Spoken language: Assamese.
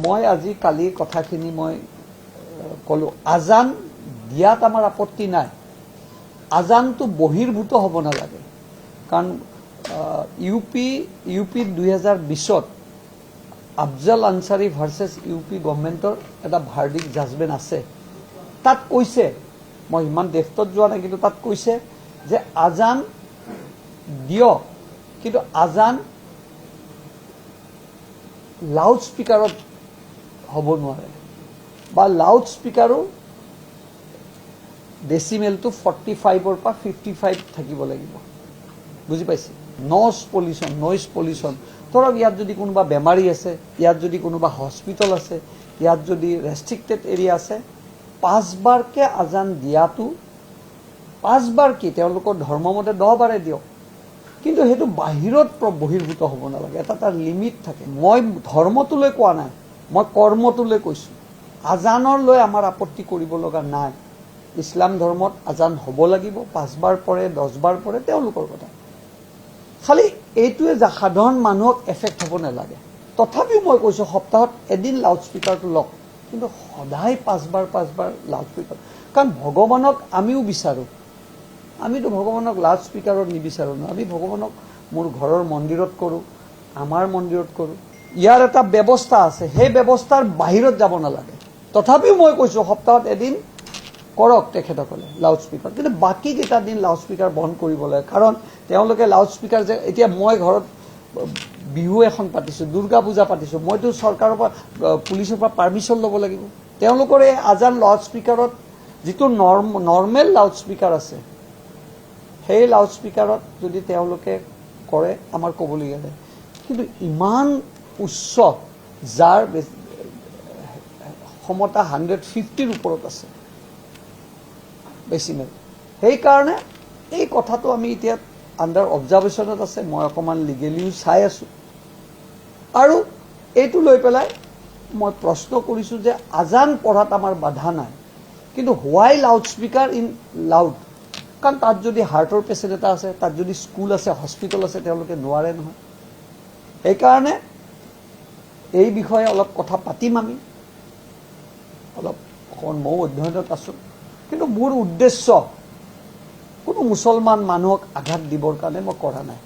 মই আজি কালি কথাখিনি মই কলো আজান দিয়াত আমাৰ আপত্তি নাই আজানটো বহিৰ্ভূত হ'ব নালাগে কাৰণ ইউপি 2020ত আফজল আনসাৰী ভাৰ্চেছ ইউপি গভৰ্ণমেণ্টৰ এটা ভাৰ্ডিক্ট জাজমেণ্ট আছে তাত কৈছে মই ইমান ডেফটত যোৱা নাই কিন্তু তাত কৈছে যে আজান দিয়ক কিন্তু আজান লাউড স্পিকাৰত হ'ব নোৱাৰে বা লাউড স্পিকাৰো ডেচিমেলটো 45ৰ পৰা 55 থাকিব লাগিব বুজি পাইছে নইজ পলিউশন ধৰক ইয়াত যদি কোনোবা বেমাৰী আছে ইয়াত যদি কোনোবা হস্পিটেল আছে ইয়াত যদি ৰেষ্ট্ৰিক্টেড এৰিয়া আছে 5 বাৰকে আজান দিয়াটো 5 বাৰ কি তেওঁলোকৰ ধৰ্মমতে 10 বাৰে দিয়ক কিন্তু হেতু বাহিৰত বহিৰ্ভূত হ'ব নালাগে এটা তাৰ লিমিট থাকে মই ধৰ্মটোলৈ কোৱা নাই মই কৰ্মটোলৈ কৈছো আজানৰ লৈ আমাৰ আপত্তি কৰিব লগা নাই ইছলাম ধৰ্মত আজান হ'ব লাগিব 5 বাৰ পৰে 10 বাৰ পৰে তেওঁলোকৰ কথা খালি এইটোৱে সাধাৰণ মানুহক এফেক্ট হ'ব নালাগে তথাপিও মই কৈছো সপ্তাহত এদিন লাউড স্পিকাৰটো লওক কিন্তু সদায় 5 বাৰ লাউড স্পিকাৰ কাৰণ ভগৱানক আমিও বিচাৰো আমিতো ভগৱানক লাউড স্পিকাৰত নিবিচাৰো না আমি ভগৱানক মোৰ ঘৰৰ মন্দিৰত কৰো আমাৰ মন্দিৰত কৰো ইয়াৰ এটা ব্যৱস্থা আছে সেই ব্যৱস্থাৰ বাহিৰত যাব নালাগে তথাপিও মই কৈছো সপ্তাহত এদিন কৰক তেখেতসকলে লাউড স্পিকাৰ কিন্তু বাকি কেইটা দিন লাউড স্পিকাৰ বন্ধ কৰিব লাগে কাৰণ তেওঁলোকে লাউড স্পিকাৰ যে এতিয়া মই ঘৰত বিহু এখন পাতিছো দুৰ্গা পূজা পাতিছো মইতো চৰকাৰৰ পৰা পুলিচৰ পৰা পাৰমিশন ল'ব লাগিব তেওঁলোকৰ এই আজান লাউড স্পিকাৰত যিটো নৰ্মেল লাউড স্পিকাৰ আছে সেই লাউড স্পিকাৰত যদি তেওঁলোকে কৰে আমাৰ ক'বলগীয়া নাই কিন্তু ইমান উচ্চ যাৰ ক্ষমতা 150ৰ ওপৰত আছে বেছিমেল সেই কাৰণে এই কথাটো আমি এতিয়া আন্ডাৰ অবজাৰভেশ্যনত আছে মই অকমান লিগেলিও চাই আছো আৰু এইটো লৈ পেলাই মই প্ৰশ্ন কৰিছো যে আজান পঢ়াত আমাৰ বাধা নাই কিন্তু হোৱাই লাউড স্পিকাৰ ইন লাউড কাৰণ তাত যদি হাৰ্টৰ পেচেণ্ট এটা আছে তাত যদি স্কুল আছে হস্পিটেল আছে তেওঁলোকে নোৱাৰে নহয় সেইকাৰণে এই বিষয়ে অলপ কথা পাতিম আমি অলপ ময়ো অধ্যয়নত আছো কিন্তু মোৰ উদ্দেশ্য কোনো মুছলমান মানুহক আঘাত দিবৰ কাৰণে মই কৰা নাই